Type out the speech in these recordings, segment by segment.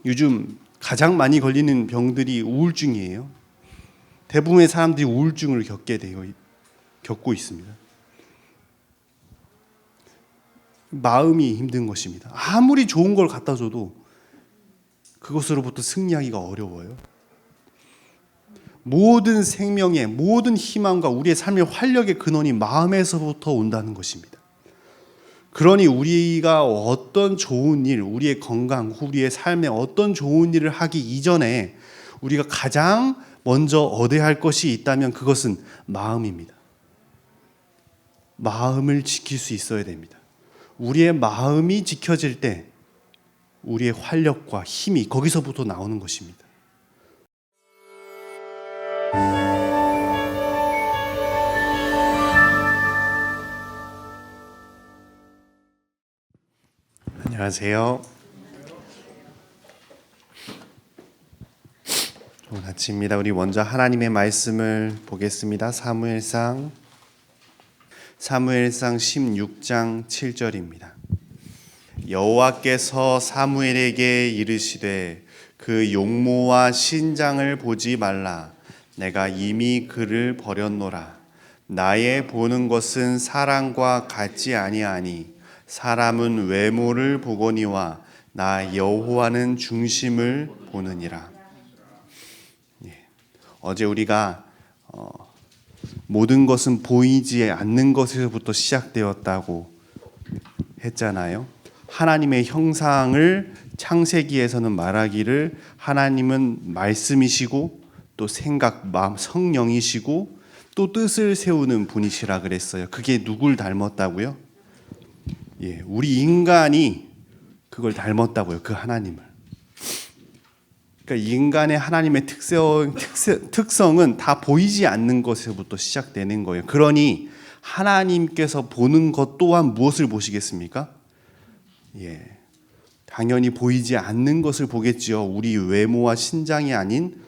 요즘 가장 많이 걸리는 병들이 우울증이에요. 대부분의 사람들이 우울증을 겪고 있습니다. 마음이 힘든 것입니다. 아무리 좋은 걸 갖다 줘도 그것으로부터 승리하기가 어려워요. 모든 생명의 모든 희망과 우리의 삶의 활력의 근원이 마음에서부터 온다는 것입니다. 그러니 우리가 어떤 좋은 일, 우리의 건강, 우리의 삶에 어떤 좋은 일을 하기 이전에 우리가 가장 먼저 얻어야 할 것이 있다면 그것은 마음입니다. 마음을 지킬 수 있어야 됩니다. 우리의 마음이 지켜질 때 우리의 활력과 힘이 거기서부터 나오는 것입니다. 안녕하세요. 좋은 아침입니다. 우리 먼저 하나님의 말씀을 보겠습니다. 사무엘상 16장 7절입니다. 여호와께서 사무엘에게 이르시되 그 용모와 신장을 보지 말라. 내가 이미 그를 버렸노라. 나의 보는 것은 사람과 같지 아니하니 사람은 외모를 보거니와 나 여호와는 중심을 보느니라. 어제 우리가 모든 것은 보이지 않는 것에서부터 시작되었다고 했잖아요. 하나님의 형상을 창세기에서는 말하기를 하나님은 말씀이시고 또 생각, 마음, 성령이시고 또 뜻을 세우는 분이시라 그랬어요. 그게 누굴 닮았다고요? 우리 인간이 그걸 닮았다고요. 그 하나님을. 그러니까 인간의 하나님의 특성은 다 보이지 않는 것에서부터 시작되는 거예요. 그러니 하나님께서 보는 것 또한 무엇을 보시겠습니까? 당연히 보이지 않는 것을 보겠지요. 우리 외모와 신장이 아닌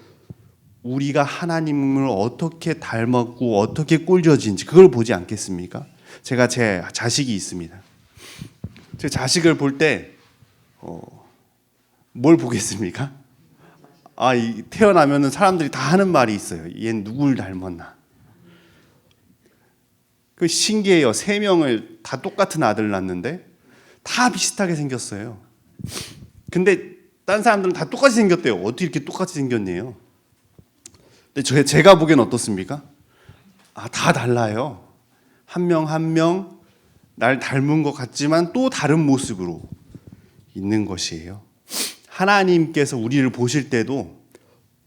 우리가 하나님을 어떻게 닮았고 어떻게 꼴져진지 그걸 보지 않겠습니까? 제가 제 자식이 있습니다. 제 자식을 볼 때 뭘 보겠습니까? 태어나면은 사람들이 다 하는 말이 있어요. 얘는 누굴 닮았나? 그 신기해요. 3명을 다 똑같은 아들 낳는데 다 비슷하게 생겼어요. 근데 딴 사람들은 다 똑같이 생겼대요. 어떻게 이렇게 똑같이 생겼네요. 근데 제가 보기엔 어떻습니까? 다 달라요. 한 명 한 명 날 닮은 것 같지만 또 다른 모습으로 있는 것이에요. 하나님께서 우리를 보실 때도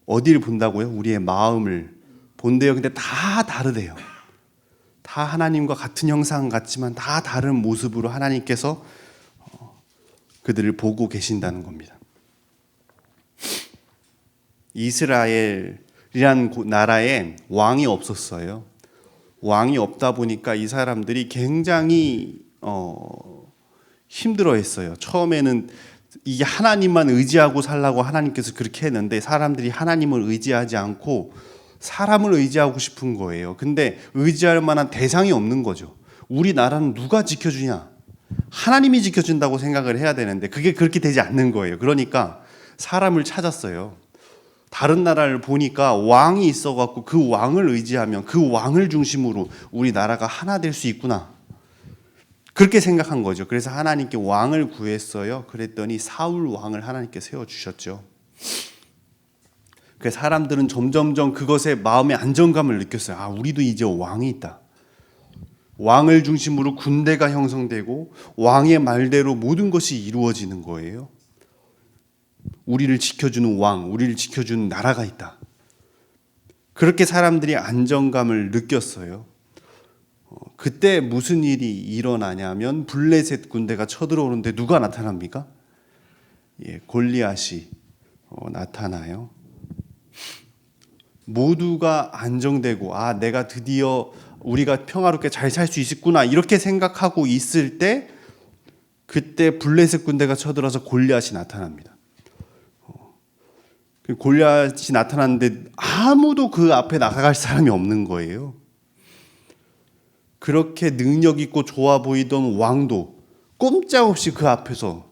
어디를 본다고요? 우리의 마음을 본대요. 근데 다 다르대요. 다 하나님과 같은 형상 같지만 다 다른 모습으로 하나님께서 그들을 보고 계신다는 겁니다. 이스라엘이란 나라에 왕이 없었어요. 왕이 없다 보니까 이 사람들이 굉장히 힘들어했어요. 처음에는 이게 하나님만 의지하고 살라고 하나님께서 그렇게 했는데 사람들이 하나님을 의지하지 않고 사람을 의지하고 싶은 거예요. 근데 의지할 만한 대상이 없는 거죠. 우리나라는 누가 지켜주냐? 하나님이 지켜준다고 생각을 해야 되는데 그게 그렇게 되지 않는 거예요. 그러니까 사람을 찾았어요. 다른 나라를 보니까 왕이 있어갖고 그 왕을 의지하면 그 왕을 중심으로 우리나라가 하나 될 수 있구나. 그렇게 생각한 거죠. 그래서 하나님께 왕을 구했어요. 그랬더니 사울 왕을 하나님께 세워주셨죠. 그래서 사람들은 점점점 그것에 마음의 안정감을 느꼈어요. 우리도 이제 왕이 있다. 왕을 중심으로 군대가 형성되고 왕의 말대로 모든 것이 이루어지는 거예요. 우리를 지켜주는 왕, 우리를 지켜주는 나라가 있다. 그렇게 사람들이 안정감을 느꼈어요. 그때 무슨 일이 일어나냐면 블레셋 군대가 쳐들어오는데 누가 나타납니까? 골리앗이 나타나요. 모두가 안정되고 내가 드디어 우리가 평화롭게 잘 살 수 있겠구나 이렇게 생각하고 있을 때 그때 블레셋 군대가 쳐들어서 골리앗이 나타납니다. 골리앗이 나타났는데 아무도 그 앞에 나가갈 사람이 없는 거예요. 그렇게 능력 있고 좋아 보이던 왕도 꼼짝없이 그 앞에서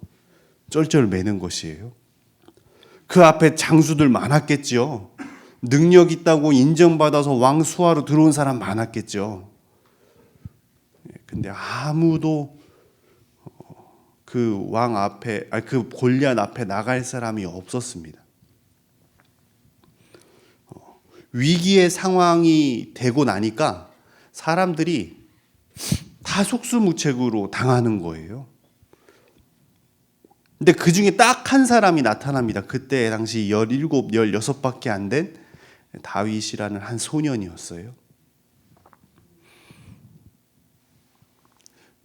쩔쩔매는 것이에요. 그 앞에 장수들 많았겠죠. 능력 있다고 인정받아서 왕 수하로 들어온 사람 많았겠죠. 근데 아무도 그 왕 앞에, 그 골리앗 앞에 나갈 사람이 없었습니다. 위기의 상황이 되고 나니까 사람들이 다 속수무책으로 당하는 거예요. 근데 그 중에 딱 한 사람이 나타납니다. 그때 당시 17, 16밖에 안 된 다윗이라는 한 소년이었어요.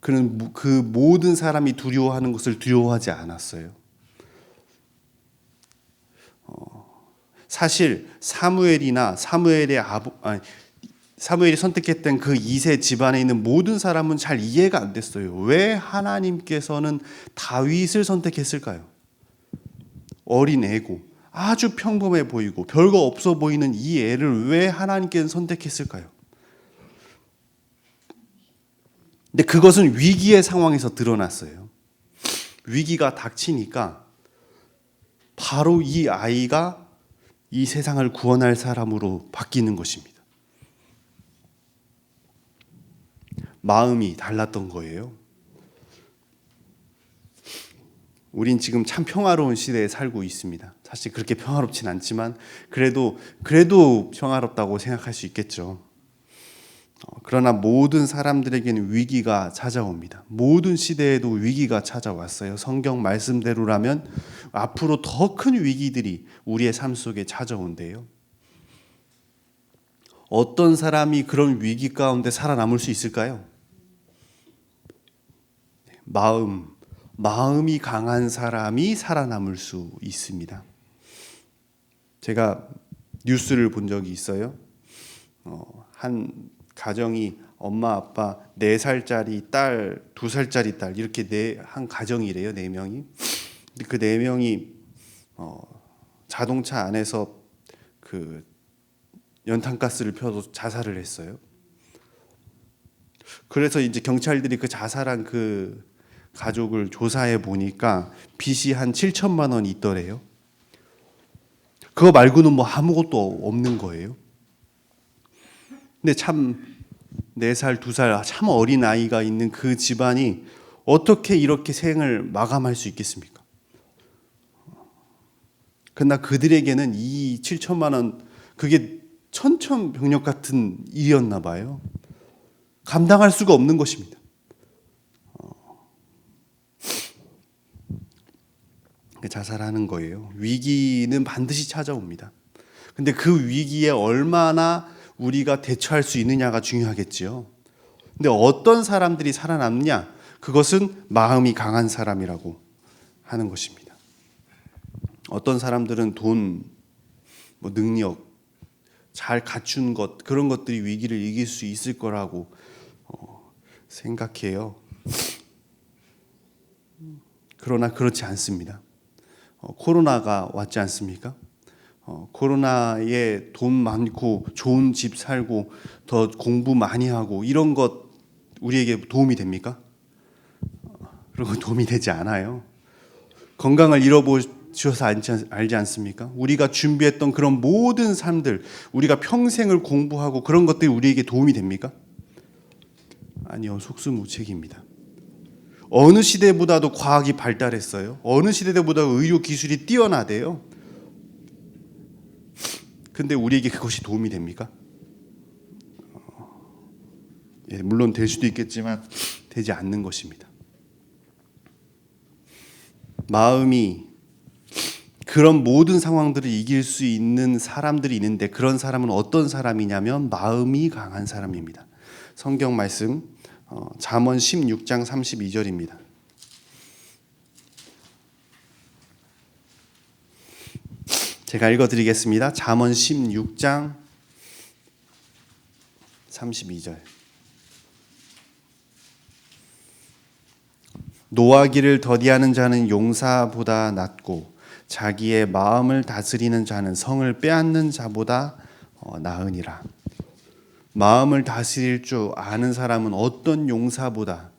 그는 그 모든 사람이 두려워하는 것을 두려워하지 않았어요. 사실 사무엘이 선택했던 그 이세 집안에 있는 모든 사람은 잘 이해가 안 됐어요. 왜 하나님께서는 다윗을 선택했을까요? 어린 애고 아주 평범해 보이고 별거 없어 보이는 이 애를 왜 하나님께서 선택했을까요? 근데 그것은 위기의 상황에서 드러났어요. 위기가 닥치니까 바로 이 아이가 이 세상을 구원할 사람으로 바뀌는 것입니다. 마음이 달랐던 거예요. 우린 지금 참 평화로운 시대에 살고 있습니다. 사실 그렇게 평화롭진 않지만 그래도 평화롭다고 생각할 수 있겠죠. 그러나 모든 사람들에게는 위기가 찾아옵니다. 모든 시대에도 위기가 찾아왔어요. 성경 말씀대로라면 앞으로 더 큰 위기들이 우리의 삶 속에 찾아온대요. 어떤 사람이 그런 위기 가운데 살아남을 수 있을까요? 마음이 강한 사람이 살아남을 수 있습니다. 제가 뉴스를 본 적이 있어요. 한 가정이 엄마, 아빠, 4살짜리 딸, 2살짜리 딸 이렇게 한 가정이래요. 4명이. 그 4명이 자동차 안에서 그 연탄가스를 펴서 자살을 했어요. 그래서 이제 경찰들이 그 자살한 그 가족을 조사해 보니까 빚이 한 7천만 원이 있더래요. 그거 말고는 뭐 아무것도 없는 거예요. 근데 참 4살, 2살 참 어린 아이가 있는 그 집안이 어떻게 이렇게 생을 마감할 수 있겠습니까? 그러나 그들에게는 이 7천만 원 그게 천천병력 같은 일이었나 봐요. 감당할 수가 없는 것입니다. 자살하는 거예요. 위기는 반드시 찾아옵니다. 근데 그 위기에 얼마나 우리가 대처할 수 있느냐가 중요하겠지요. 근데 어떤 사람들이 살아남냐? 그것은 마음이 강한 사람이라고 하는 것입니다. 어떤 사람들은 돈, 능력, 잘 갖춘 것 그런 것들이 위기를 이길 수 있을 거라고 생각해요. 그러나 그렇지 않습니다. 코로나가 왔지 않습니까? 코로나에 돈 많고 좋은 집 살고 더 공부 많이 하고 이런 것 우리에게 도움이 됩니까? 그런 거 도움이 되지 않아요. 건강을 잃어보셔서 알지 않습니까? 우리가 준비했던 그런 모든 삶들, 우리가 평생을 공부하고 그런 것들이 우리에게 도움이 됩니까? 아니요, 속수무책입니다. 어느 시대보다도 과학이 발달했어요. 어느 시대보다 의료 기술이 뛰어나대요. 근데 우리에게 그것이 도움이 됩니까? 물론 될 수도 있겠지만 되지 않는 것입니다. 마음이 그런 모든 상황들을 이길 수 있는 사람들이 있는데 그런 사람은 어떤 사람이냐면 마음이 강한 사람입니다. 성경 말씀 잠언 16장 32절입니다. 제가 읽어드리겠습니다. 잠언 16장 32절. 노하기를 더디하는 자는 용사보다 낫고 자기의 마음을 다스리는 자는 성을 빼앗는 자보다 나으니라. 마음을 다스릴 줄 아는 사람은 어떤 용사보다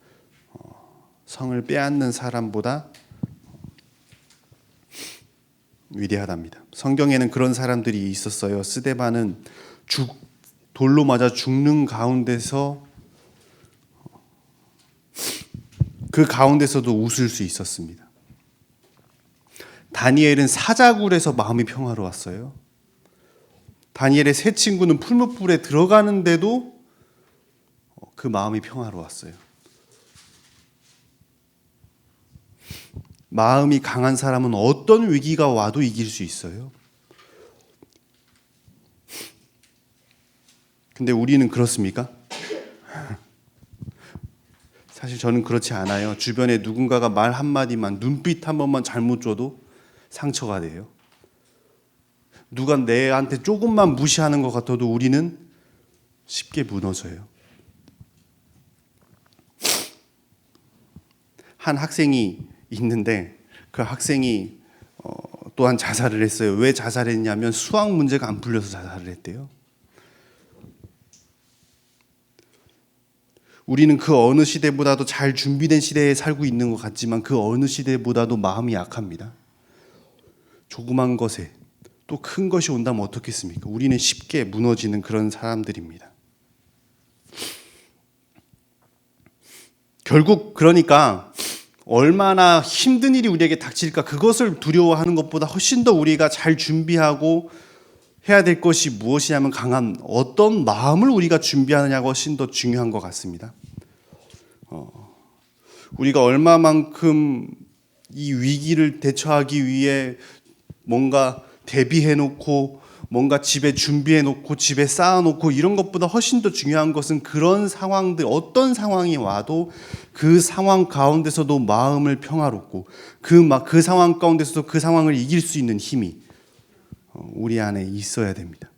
성을 빼앗는 사람보다 위대하답니다. 성경에는 그런 사람들이 있었어요. 스데반은 돌로 맞아 죽는 가운데서 그 가운데서도 웃을 수 있었습니다. 다니엘은 사자굴에서 마음이 평화로웠어요. 다니엘의 세 친구는 풀무불에 들어가는데도 그 마음이 평화로웠어요. 마음이 강한 사람은 어떤 위기가 와도 이길 수 있어요. 근데 우리는 그렇습니까? 사실 저는 그렇지 않아요. 주변에 누군가가 말 한마디만, 눈빛 한 번만 잘못 줘도 상처가 돼요. 누가 내한테 조금만 무시하는 것 같아도 우리는 쉽게 무너져요. 한 학생이 있는데 그 학생이 또한 자살을 했어요. 왜 자살했냐면 수학 문제가 안 풀려서 자살을 했대요. 우리는 그 어느 시대보다도 잘 준비된 시대에 살고 있는 것 같지만 그 어느 시대보다도 마음이 약합니다. 조그만 것에 또 큰 것이 온다면 어떻겠습니까? 우리는 쉽게 무너지는 그런 사람들입니다. 결국 그러니까 얼마나 힘든 일이 우리에게 닥칠까 그것을 두려워하는 것보다 훨씬 더 우리가 잘 준비하고 해야 될 것이 무엇이냐면 강한 어떤 마음을 우리가 준비하느냐가 훨씬 더 중요한 것 같습니다. 우리가 얼마만큼 이 위기를 대처하기 위해 뭔가 대비해놓고 뭔가 집에 준비해놓고 집에 쌓아놓고 이런 것보다 훨씬 더 중요한 것은 그런 상황들 어떤 상황이 와도 그 상황 가운데서도 마음을 평화롭고 그 상황 가운데서도 그 상황을 이길 수 있는 힘이 우리 안에 있어야 됩니다.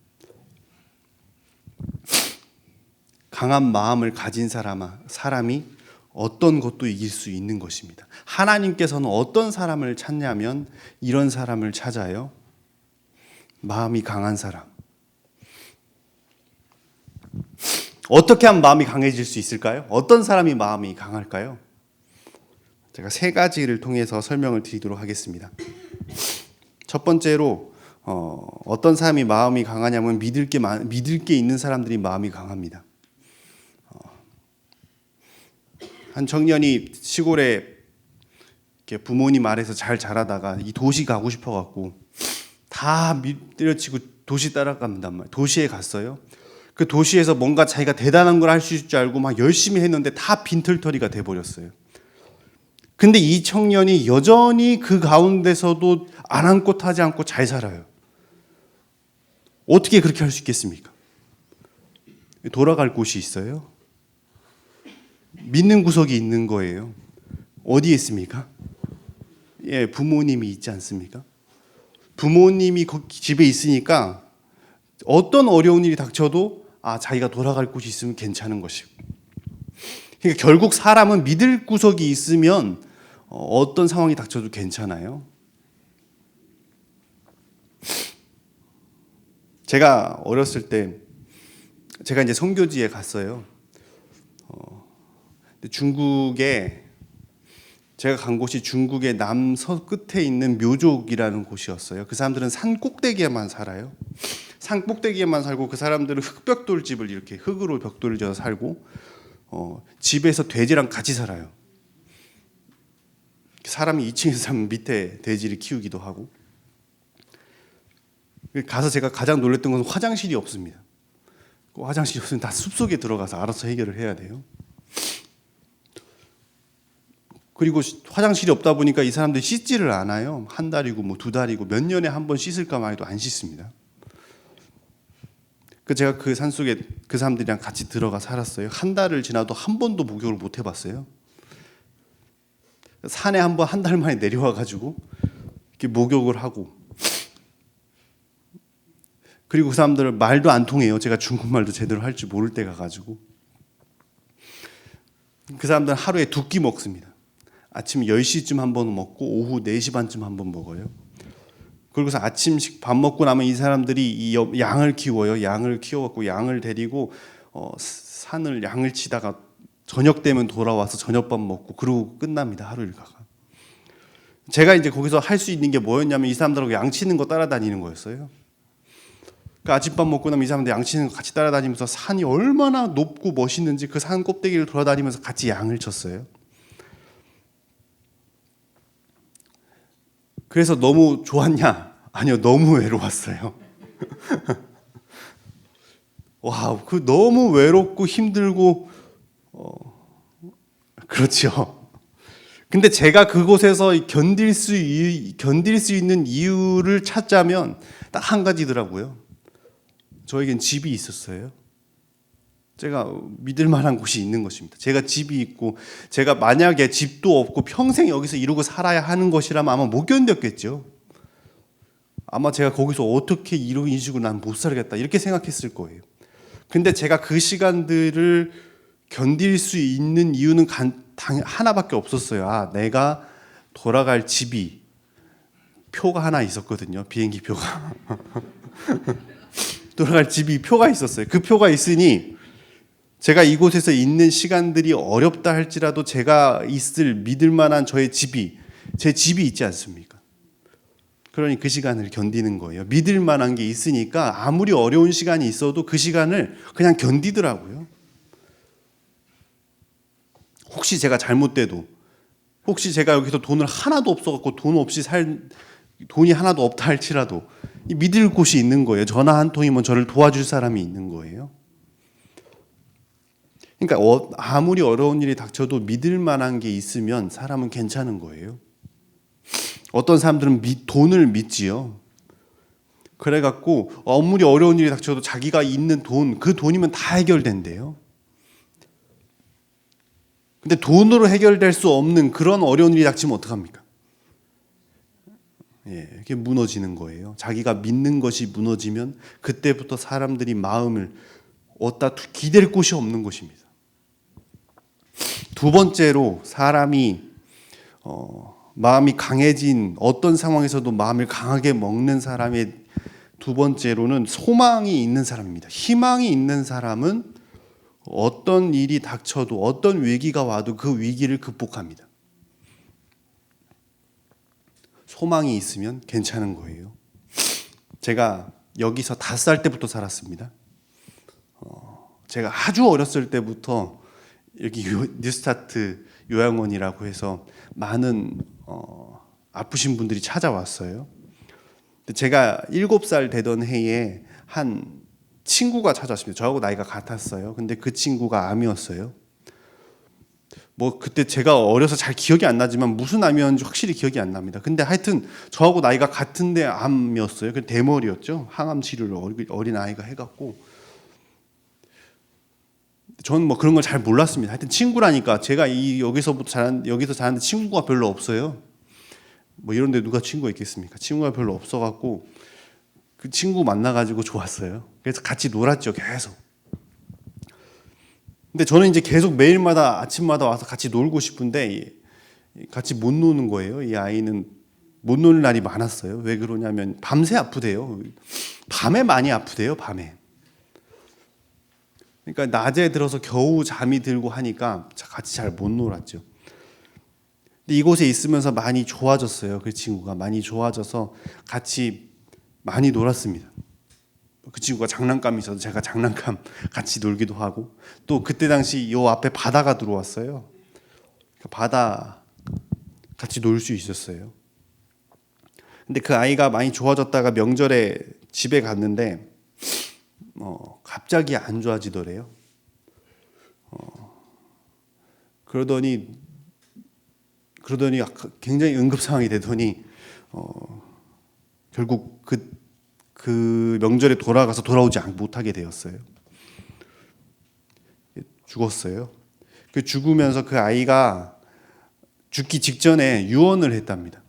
강한 마음을 가진 사람이 어떤 것도 이길 수 있는 것입니다. 하나님께서는 어떤 사람을 찾냐면 이런 사람을 찾아요. 마음이 강한 사람. 어떻게 하면 마음이 강해질 수 있을까요? 어떤 사람이 마음이 강할까요? 제가 세 가지를 통해서 설명을 드리도록 하겠습니다. 첫 번째로 어떤 사람이 마음이 강하냐면 믿을 게 있는 사람들이 마음이 강합니다. 한 청년이 시골에 이렇게 부모님 아래서 잘 자라다가 이 도시 가고 싶어갖고 다 때려치고 도시 따라간단 말이에요. 도시에 갔어요. 그 도시에서 뭔가 자기가 대단한 걸 할 수 있을 줄 알고 막 열심히 했는데 다 빈털터리가 돼버렸어요. 근데 이 청년이 여전히 그 가운데서도 아랑곳하지 않고 잘 살아요. 어떻게 그렇게 할 수 있겠습니까? 돌아갈 곳이 있어요. 믿는 구석이 있는 거예요. 어디에 있습니까? 예, 부모님이 있지 않습니까? 부모님이 집에 있으니까 어떤 어려운 일이 닥쳐도 자기가 돌아갈 곳이 있으면 괜찮은 것이고. 그러니까 결국 사람은 믿을 구석이 있으면 어떤 상황이 닥쳐도 괜찮아요. 제가 어렸을 때 제가 이제 선교지에 갔어요. 중국에 제가 간 곳이 중국의 남서 끝에 있는 묘족이라는 곳이었어요. 그 사람들은 산 꼭대기에만 살아요. 산 꼭대기에만 살고 그 사람들은 흙벽돌집을 이렇게 흙으로 벽돌을 지어서 살고 집에서 돼지랑 같이 살아요. 사람이 2층에서 살면 밑에 돼지를 키우기도 하고. 가서 제가 가장 놀랐던 것은 화장실이 없습니다. 화장실이 없으면 다 숲속에 들어가서 알아서 해결을 해야 돼요. 그리고 화장실이 없다 보니까 이 사람들이 씻지를 않아요. 한 달이고 뭐 두 달이고 몇 년에 한 번 씻을까만 해도 안 씻습니다. 제가 그 산속에 그 사람들이랑 같이 들어가 살았어요. 한 달을 지나도 한 번도 목욕을 못 해봤어요. 산에 한 번 한 달 만에 내려와가지고 이렇게 목욕을 하고 그리고 그 사람들은 말도 안 통해요. 제가 중국말도 제대로 할 줄 모를 때가 가지고 그 사람들은 하루에 2끼 먹습니다. 아침 10시쯤 한 번 먹고 오후 4시 반쯤 한 번 먹어요. 그리고서 아침식 밥 먹고 나면 이 사람들이 이 양을 키워요. 양을 키워갖고 양을 데리고 산을 양을 치다가 저녁 되면 돌아와서 저녁밥 먹고 그러고 끝납니다. 하루 일과가. 제가 이제 거기서 할 수 있는 게 뭐였냐면 이 사람들하고 양치는 거 따라다니는 거였어요. 그 아침밥 먹고 나면 이 사람들 양치는 거 같이 따라다니면서 산이 얼마나 높고 멋있는지 그 산 꼭대기를 돌아다니면서 같이 양을 쳤어요. 그래서 너무 좋았냐? 아니요, 너무 외로웠어요. 와, 그 너무 외롭고 힘들고 그렇죠. 근데 제가 그곳에서 견딜 수 있는 이유를 찾자면 딱 한 가지더라고요. 저에겐 집이 있었어요. 제가 믿을 만한 곳이 있는 것입니다. 제가 집이 있고 제가 만약에 집도 없고 평생 여기서 이러고 살아야 하는 것이라면 아마 못 견뎠겠죠. 아마 제가 거기서 어떻게 이러고 이 식으로 난 못 살겠다 이렇게 생각했을 거예요. 근데 제가 그 시간들을 견딜 수 있는 이유는 하나밖에 없었어요. 아, 내가 돌아갈 집이 표가 하나 있었거든요. 비행기 표가. 돌아갈 집이 표가 있었어요. 그 표가 있으니 제가 이곳에서 있는 시간들이 어렵다 할지라도 제가 있을 믿을 만한 제 집이 있지 않습니까? 그러니 그 시간을 견디는 거예요. 믿을 만한 게 있으니까 아무리 어려운 시간이 있어도 그 시간을 그냥 견디더라고요. 혹시 제가 잘못돼도, 혹시 제가 여기서 돈을 하나도 없어갖고 돈이 하나도 없다 할지라도 믿을 곳이 있는 거예요. 전화 한 통이면 저를 도와줄 사람이 있는 거예요. 그러니까 아무리 어려운 일이 닥쳐도 믿을 만한 게 있으면 사람은 괜찮은 거예요. 어떤 사람들은 돈을 믿지요. 그래갖고 아무리 어려운 일이 닥쳐도 자기가 있는 그 돈이면 다 해결된대요. 근데 돈으로 해결될 수 없는 그런 어려운 일이 닥치면 어떡합니까? 이게 무너지는 거예요. 자기가 믿는 것이 무너지면 그때부터 사람들이 마음을 어디다 기댈 곳이 없는 것입니다. 두 번째로 사람이 마음이 강해진 어떤 상황에서도 마음을 강하게 먹는 사람의 두 번째로는 소망이 있는 사람입니다. 희망이 있는 사람은 어떤 일이 닥쳐도 어떤 위기가 와도 그 위기를 극복합니다. 소망이 있으면 괜찮은 거예요. 제가 여기서 5살 때부터 살았습니다. 제가 아주 어렸을 때부터 여기 뉴스타트 요양원이라고 해서 많은 아프신 분들이 찾아왔어요. 제가 7살 되던 해에 한 친구가 찾아왔습니다. 저하고 나이가 같았어요. 근데 그 친구가 암이었어요. 뭐 그때 제가 어려서 잘 기억이 안 나지만 무슨 암이었는지 확실히 기억이 안 납니다. 근데 하여튼 저하고 나이가 같은데 암이었어요. 그 대머리였죠. 항암 치료를 어린 아이가 해갖고 저는 뭐 그런 걸 잘 몰랐습니다. 하여튼 친구라니까 제가 여기서 자랐는데 친구가 별로 없어요. 뭐 이런데 누가 친구가 있겠습니까? 친구가 별로 없어갖고 그 친구 만나가지고 좋았어요. 그래서 같이 놀았죠, 계속. 근데 저는 이제 계속 매일마다 아침마다 와서 같이 놀고 싶은데 같이 못 노는 거예요. 이 아이는 못 노는 날이 많았어요. 왜 그러냐면 밤새 아프대요. 밤에 많이 아프대요, 밤에. 그러니까 낮에 들어서 겨우 잠이 들고 하니까 같이 잘 못 놀았죠. 근데 이곳에 있으면서 많이 좋아졌어요. 그 친구가 많이 좋아져서 같이 많이 놀았습니다. 그 친구가 장난감이 있어서 제가 장난감 같이 놀기도 하고 또 그때 당시 요 앞에 바다가 들어왔어요. 바다 같이 놀 수 있었어요. 근데 그 아이가 많이 좋아졌다가 명절에 집에 갔는데 갑자기 안 좋아지더래요. 그러더니 굉장히 응급 상황이 되더니 결국 그 명절에 돌아오지 못하게 되었어요. 죽었어요. 그 죽으면서 그 아이가 죽기 직전에 유언을 했답니다.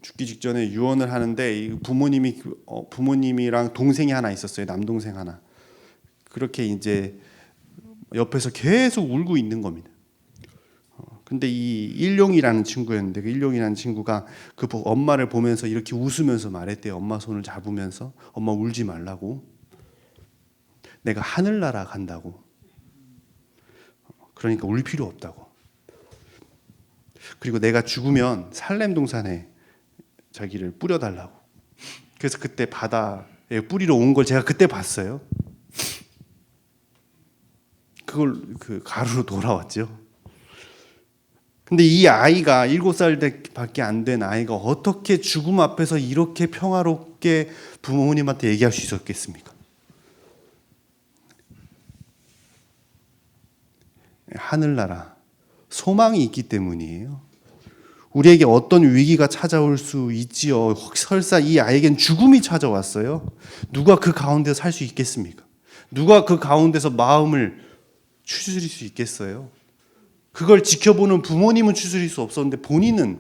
죽기 직전에 유언을 하는데 부모님이랑 동생이 하나 있었어요. 남동생 하나. 그렇게 이제 옆에서 계속 울고 있는 겁니다. 근데 이 일용이라는 친구였는데 그 일용이라는 친구가 그 엄마를 보면서 이렇게 웃으면서 말했대요. 엄마 손을 잡으면서 엄마 울지 말라고. 내가 하늘나라 간다고. 그러니까 울 필요 없다고. 그리고 내가 죽으면 살렘 동산에 자기를 뿌려달라고. 그래서 그때 바다에 뿌리러 온 걸 제가 그때 봤어요. 그걸 그 가루로 돌아왔죠. 근데 이 아이가 7살밖에 안 된 아이가 어떻게 죽음 앞에서 이렇게 평화롭게 부모님한테 얘기할 수 있었겠습니까? 하늘나라, 소망이 있기 때문이에요. 우리에게 어떤 위기가 찾아올 수 있지요. 설사 이 아이에겐 죽음이 찾아왔어요. 누가 그 가운데서 살 수 있겠습니까? 누가 그 가운데서 마음을 추스릴 수 있겠어요? 그걸 지켜보는 부모님은 추스릴 수 없었는데 본인은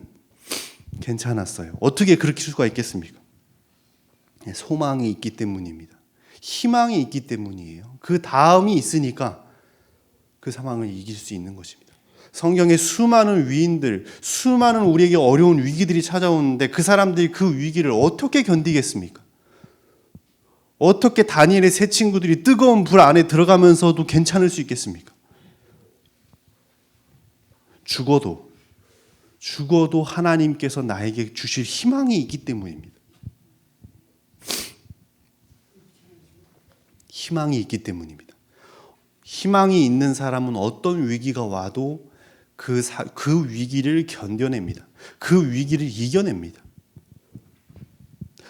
괜찮았어요. 어떻게 그렇게 수가 있겠습니까? 소망이 있기 때문입니다. 희망이 있기 때문이에요. 그 다음이 있으니까 그 상황을 이길 수 있는 것입니다. 성경에 수많은 위인들, 수많은 우리에게 어려운 위기들이 찾아오는데 그 사람들이 그 위기를 어떻게 견디겠습니까? 어떻게 다니엘의 세 친구들이 뜨거운 불 안에 들어가면서도 괜찮을 수 있겠습니까? 죽어도 하나님께서 나에게 주실 희망이 있기 때문입니다. 희망이 있기 때문입니다. 희망이 있는 사람은 어떤 위기가 와도 그 위기를 견뎌냅니다. 그 위기를 이겨냅니다.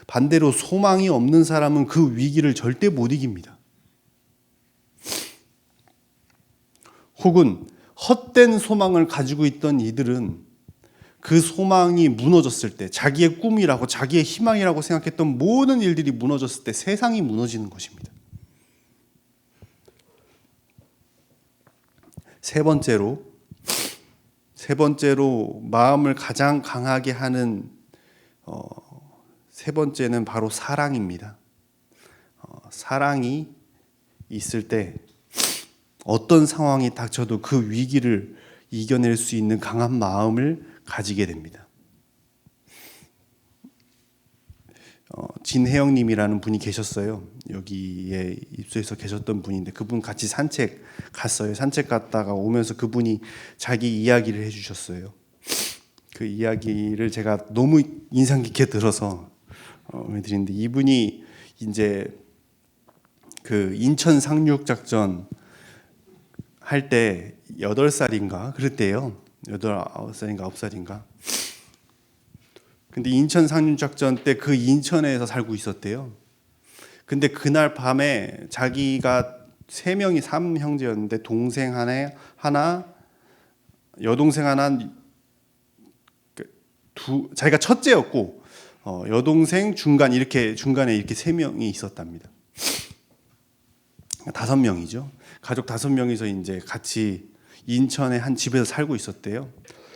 반대로 소망이 없는 사람은 그 위기를 절대 못 이깁니다. 혹은 헛된 소망을 가지고 있던 이들은 그 소망이 무너졌을 때, 자기의 꿈이라고 자기의 희망이라고 생각했던 모든 일들이 무너졌을 때 세상이 무너지는 것입니다. 세 번째로 마음을 가장 강하게 하는 세 번째는 바로 사랑입니다. 사랑이 있을 때 어떤 상황이 닥쳐도 그 위기를 이겨낼 수 있는 강한 마음을 가지게 됩니다. 진혜영님이라는 분이 계셨어요. 여기에 입소해서 계셨던 분인데 그분 같이 산책 갔어요. 산책 갔다가 오면서 그분이 자기 이야기를 해주셨어요. 그 이야기를 제가 너무 인상 깊게 들어서 드리는데 이분이 이제 그 인천 상륙 작전 할 때 8살인가 그랬대요. 8, 9살인가 9살인가. 근데 인천 상륙작전 때 그 인천에서 살고 있었대요. 근데 그날 밤에 자기가 3명이 3형제였는데 동생 하나, 여동생 하나, 자기가 첫째였고 여동생 중간에 이렇게 3명이 있었답니다. 5명이죠. 가족 5명이서 이제 같이 인천의 한 집에서 살고 있었대요.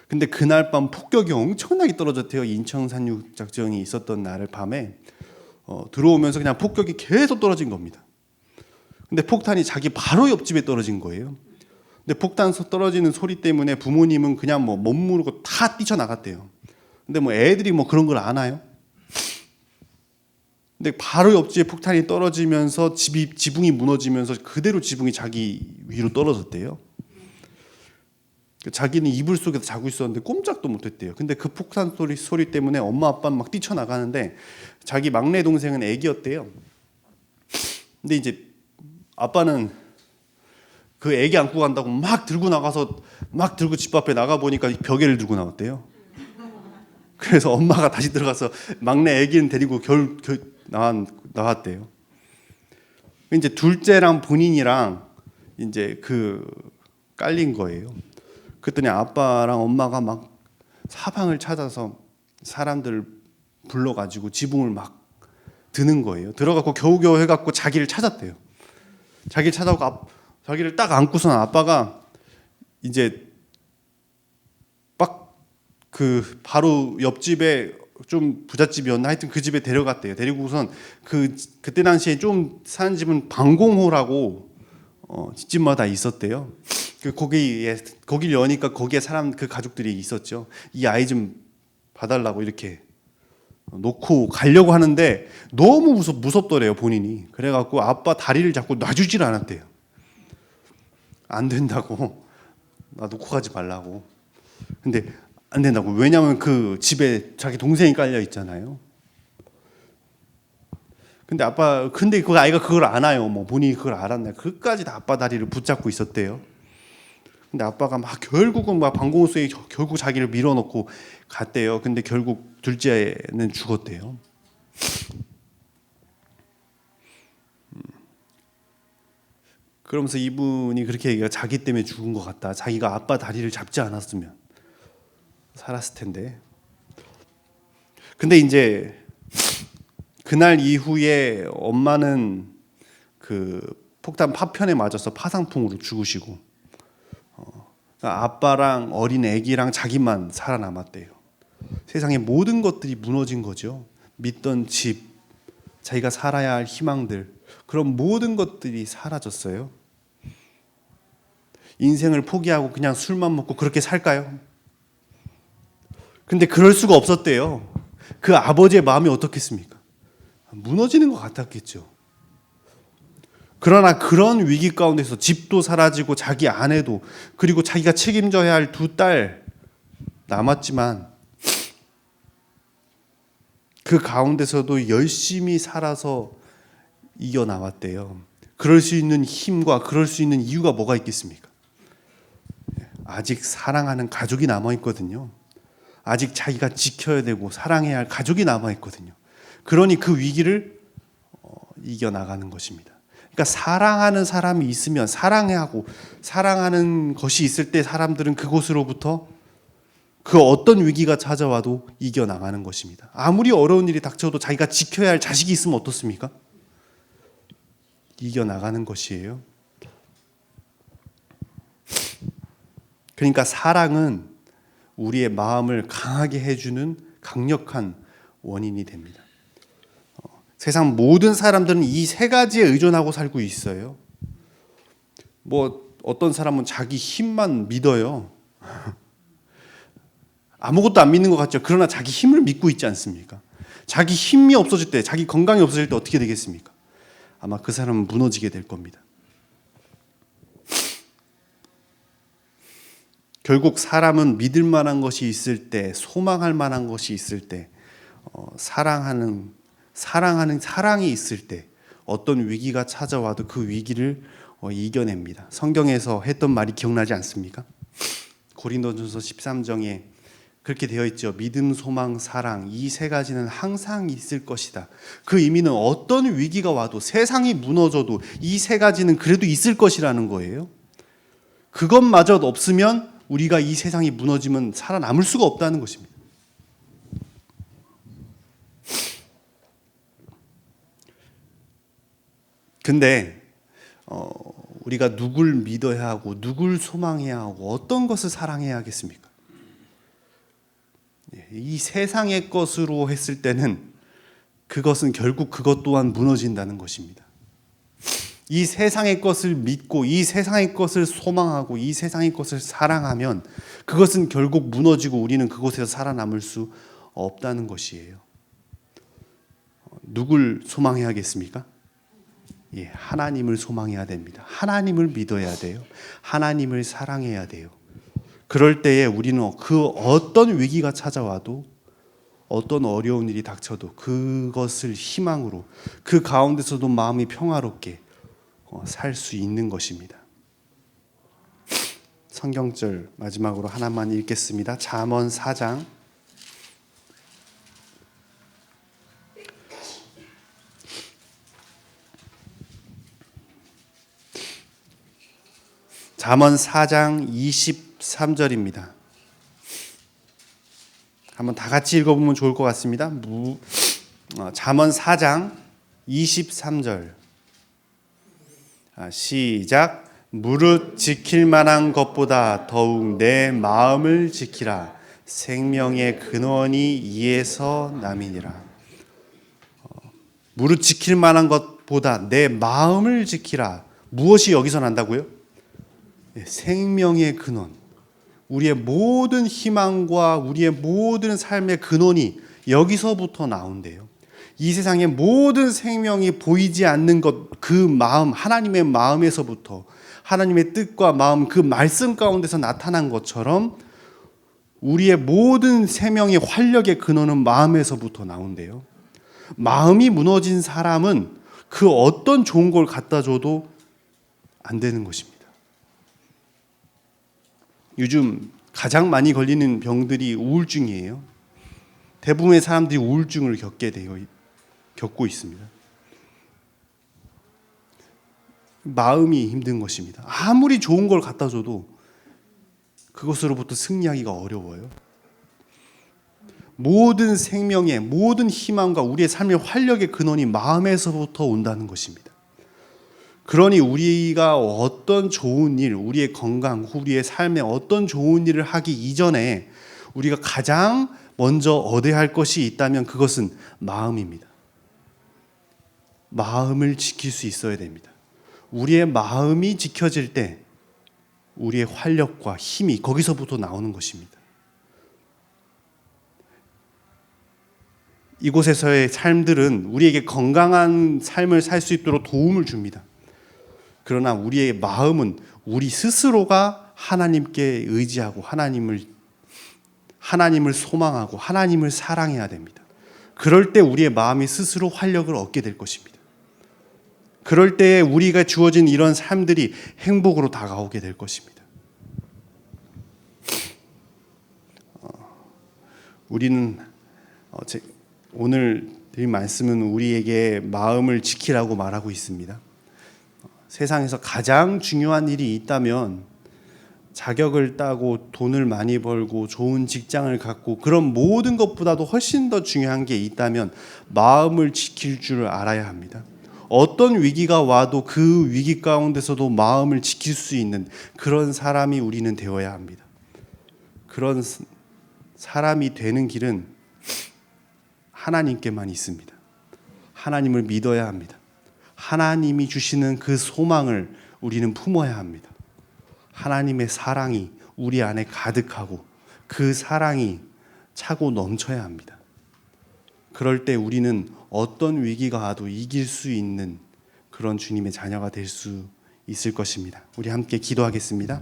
근데 그날 밤 폭격이 엄청나게 떨어졌대요. 인천 상륙 작전이 있었던 날 밤에 들어오면서 그냥 폭격이 계속 떨어진 겁니다. 근데 폭탄이 자기 바로 옆집에 떨어진 거예요. 근데 폭탄 떨어지는 소리 때문에 부모님은 그냥 못 모르고 다 뛰쳐나갔대요. 근데 애들이 그런 걸 아나요? 근데 바로 옆집에 폭탄이 떨어지면서 지붕이 무너지면서 그대로 지붕이 자기 위로 떨어졌대요. 자기는 이불 속에서 자고 있었는데 꼼짝도 못했대요. 근데 그 폭탄 소리 때문에 엄마 아빠는 막 뛰쳐나가는데 자기 막내 동생은 애기였대요. 근데 이제 아빠는 그 애기 안고 간다고 막 들고 나가서 막 들고 집 앞에 나가 보니까 벽에를 들고 나왔대요. 그래서 엄마가 다시 들어가서 막내 애기는 데리고 나왔대요. 이제 둘째랑 본인이랑 이제 깔린 거예요. 그랬더니 아빠랑 엄마가 막 사방을 찾아서 사람들을 불러가지고 지붕을 막 드는 거예요. 들어가고 겨우겨우 해갖고 자기를 찾았대요. 자기를 찾아오고 자기를 딱 안고서는 아빠가 이제 막 바로 옆집에 좀 부잣집이었나 하여튼 그 집에 데려갔대요. 데리고선 그때 당시에 좀 사는 집은 방공호라고 집집마다 있었대요. 거길 여니까 거기에 그 가족들이 있었죠. 이 아이 좀 봐달라고 이렇게 놓고 가려고 하는데 너무 무섭더래요 본인이. 그래갖고 아빠 다리를 잡고 놔주질 않았대요. 안 된다고 나 놓고 가지 말라고. 근데 안 된다고. 왜냐하면 그 집에 자기 동생이 깔려 있잖아요. 근데 그 아이가 그걸 알아요. 뭐 본인이 그걸 알았나. 그까지 다 아빠 다리를 붙잡고 있었대요. 근데 아빠가 결국은 방공호수에 결국 자기를 밀어넣고 갔대요. 근데 결국 둘째는 죽었대요. 그러면서 이분이 그렇게 얘기해요. 자기 때문에 죽은 것 같다. 자기가 아빠 다리를 잡지 않았으면 살았을 텐데. 근데 이제 그날 이후에 엄마는 그 폭탄 파편에 맞아서 파상풍으로 죽으시고, 아빠랑 어린 아기랑 자기만 살아남았대요. 세상의 모든 것들이 무너진 거죠. 믿던 집, 자기가 살아야 할 희망들, 그런 모든 것들이 사라졌어요. 인생을 포기하고 그냥 술만 먹고 그렇게 살까요? 근데 그럴 수가 없었대요. 그 아버지의 마음이 어떻겠습니까? 무너지는 것 같았겠죠. 그러나 그런 위기 가운데서 집도 사라지고 자기 아내도, 그리고 자기가 책임져야 할 두 딸 남았지만 그 가운데서도 열심히 살아서 이겨나왔대요. 그럴 수 있는 힘과 그럴 수 있는 이유가 뭐가 있겠습니까? 아직 사랑하는 가족이 남아있거든요. 아직 자기가 지켜야 되고 사랑해야 할 가족이 남아있거든요. 그러니 그 위기를 이겨나가는 것입니다. 그러니까 사랑하는 사람이 있으면, 사랑하고 사랑하는 것이 있을 때 사람들은 그곳으로부터 그 어떤 위기가 찾아와도 이겨나가는 것입니다. 아무리 어려운 일이 닥쳐도 자기가 지켜야 할 자식이 있으면 어떻습니까? 이겨나가는 것이에요. 그러니까 사랑은 우리의 마음을 강하게 해주는 강력한 원인이 됩니다. 세상 모든 사람들은 이 세 가지에 의존하고 살고 있어요. 어떤 사람은 자기 힘만 믿어요. 아무것도 안 믿는 것 같죠. 그러나 자기 힘을 믿고 있지 않습니까? 자기 힘이 없어질 때, 자기 건강이 없어질 때 어떻게 되겠습니까? 아마 그 사람은 무너지게 될 겁니다. 결국 사람은 믿을 만한 것이 있을 때, 소망할 만한 것이 있을 때, 사랑하는 사랑이 있을 때 어떤 위기가 찾아와도 그 위기를 이겨냅니다. 성경에서 했던 말이 기억나지 않습니까? 고린도전서 13장에 그렇게 되어 있죠. 믿음, 소망, 사랑, 이 세 가지는 항상 있을 것이다. 그 의미는 어떤 위기가 와도, 세상이 무너져도 이 세 가지는 그래도 있을 것이라는 거예요. 그것마저 없으면 우리가 이 세상이 무너지면 살아남을 수가 없다는 것입니다. 근데 우리가 누굴 믿어야 하고 누굴 소망해야 하고 어떤 것을 사랑해야 하겠습니까? 이 세상의 것으로 했을 때는 그것은 결국 그것 또한 무너진다는 것입니다. 이 세상의 것을 믿고 이 세상의 것을 소망하고 이 세상의 것을 사랑하면 그것은 결국 무너지고 우리는 그곳에서 살아남을 수 없다는 것이에요. 누굴 소망해야겠습니까? 하나님을 소망해야 됩니다. 하나님을 믿어야 돼요. 하나님을 사랑해야 돼요. 그럴 때에 우리는 그 어떤 위기가 찾아와도, 어떤 어려운 일이 닥쳐도 그것을 희망으로, 그 가운데서도 마음이 평화롭게 살 수 있는 것입니다. 성경절 마지막으로 하나만 읽겠습니다. 잠언 4장 23절입니다. 한번 다 같이 읽어보면 좋을 것 같습니다. 잠언 4장 23절 시작. 무릇 지킬 만한 것보다 더욱 내 마음을 지키라. 생명의 근원이 이에서 남이니라. 무릇 지킬 만한 것보다 내 마음을 지키라. 무엇이 여기서 난다고요? 생명의 근원. 우리의 모든 희망과 우리의 모든 삶의 근원이 여기서부터 나온대요. 이 세상의 모든 생명이 보이지 않는 것, 그 마음, 하나님의 마음에서부터, 하나님의 뜻과 마음, 그 말씀 가운데서 나타난 것처럼 우리의 모든 생명의 활력의 근원은 마음에서부터 나온대요. 마음이 무너진 사람은 그 어떤 좋은 걸 갖다 줘도 안 되는 것입니다. 요즘 가장 많이 걸리는 병들이 우울증이에요. 대부분의 사람들이 우울증을 겪고 있습니다. 마음이 힘든 것입니다. 아무리 좋은 걸 갖다 줘도 그것으로부터 승리하기가 어려워요. 모든 생명의 모든 희망과 우리의 삶의 활력의 근원이 마음에서부터 온다는 것입니다. 그러니 우리가 어떤 좋은 일, 우리의 건강, 우리의 삶에 어떤 좋은 일을 하기 이전에 우리가 가장 먼저 얻어야 할 것이 있다면 그것은 마음입니다. 마음을 지킬 수 있어야 됩니다. 우리의 마음이 지켜질 때 우리의 활력과 힘이 거기서부터 나오는 것입니다. 이곳에서의 삶들은 우리에게 건강한 삶을 살 수 있도록 도움을 줍니다. 그러나 우리의 마음은 우리 스스로가 하나님께 의지하고 하나님을 소망하고 하나님을 사랑해야 됩니다. 그럴 때 우리의 마음이 스스로 활력을 얻게 될 것입니다. 그럴 때 우리가 주어진 이런 삶들이 행복으로 다가오게 될 것입니다. 우리는 오늘 드린 말씀은 우리에게 마음을 지키라고 말하고 있습니다. 세상에서 가장 중요한 일이 있다면 자격을 따고 돈을 많이 벌고 좋은 직장을 갖고 그런 모든 것보다도 훨씬 더 중요한 게 있다면 마음을 지킬 줄 알아야 합니다. 어떤 위기가 와도 그 위기 가운데서도 마음을 지킬 수 있는 그런 사람이 우리는 되어야 합니다. 그런 사람이 되는 길은 하나님께만 있습니다. 하나님을 믿어야 합니다. 하나님이 주시는 그 소망을 우리는 품어야 합니다. 하나님의 사랑이 우리 안에 가득하고 그 사랑이 차고 넘쳐야 합니다. 그럴 때 우리는 어떤 위기가 와도 이길 수 있는 그런 주님의 자녀가 될 수 있을 것입니다. 우리 함께 기도하겠습니다.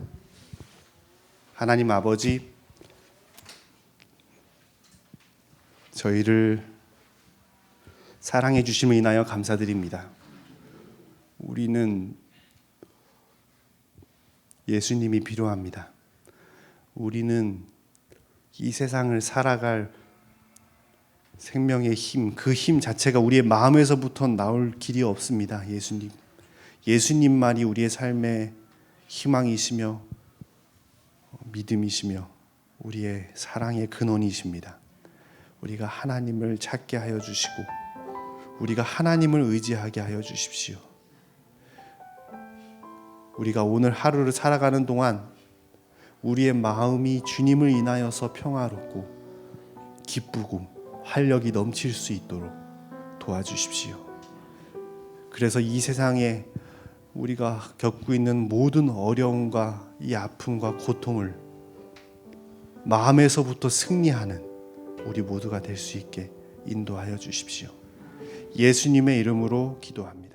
하나님 아버지, 저희를 사랑해 주심을 인하여 감사드립니다. 우리는 예수님이 필요합니다. 우리는 이 세상을 살아갈 생명의 힘, 그 힘 자체가 우리의 마음에서부터 나올 길이 없습니다. 예수님만이 우리의 삶의 희망이시며 믿음이시며 우리의 사랑의 근원이십니다. 우리가 하나님을 찾게 하여 주시고 우리가 하나님을 의지하게 하여 주십시오. 우리가 오늘 하루를 살아가는 동안 우리의 마음이 주님을 인하여서 평화롭고 기쁘고 활력이 넘칠 수 있도록 도와주십시오. 그래서 이 세상에 우리가 겪고 있는 모든 어려움과 이 아픔과 고통을 마음에서부터 승리하는 우리 모두가 될 수 있게 인도하여 주십시오. 예수님의 이름으로 기도합니다.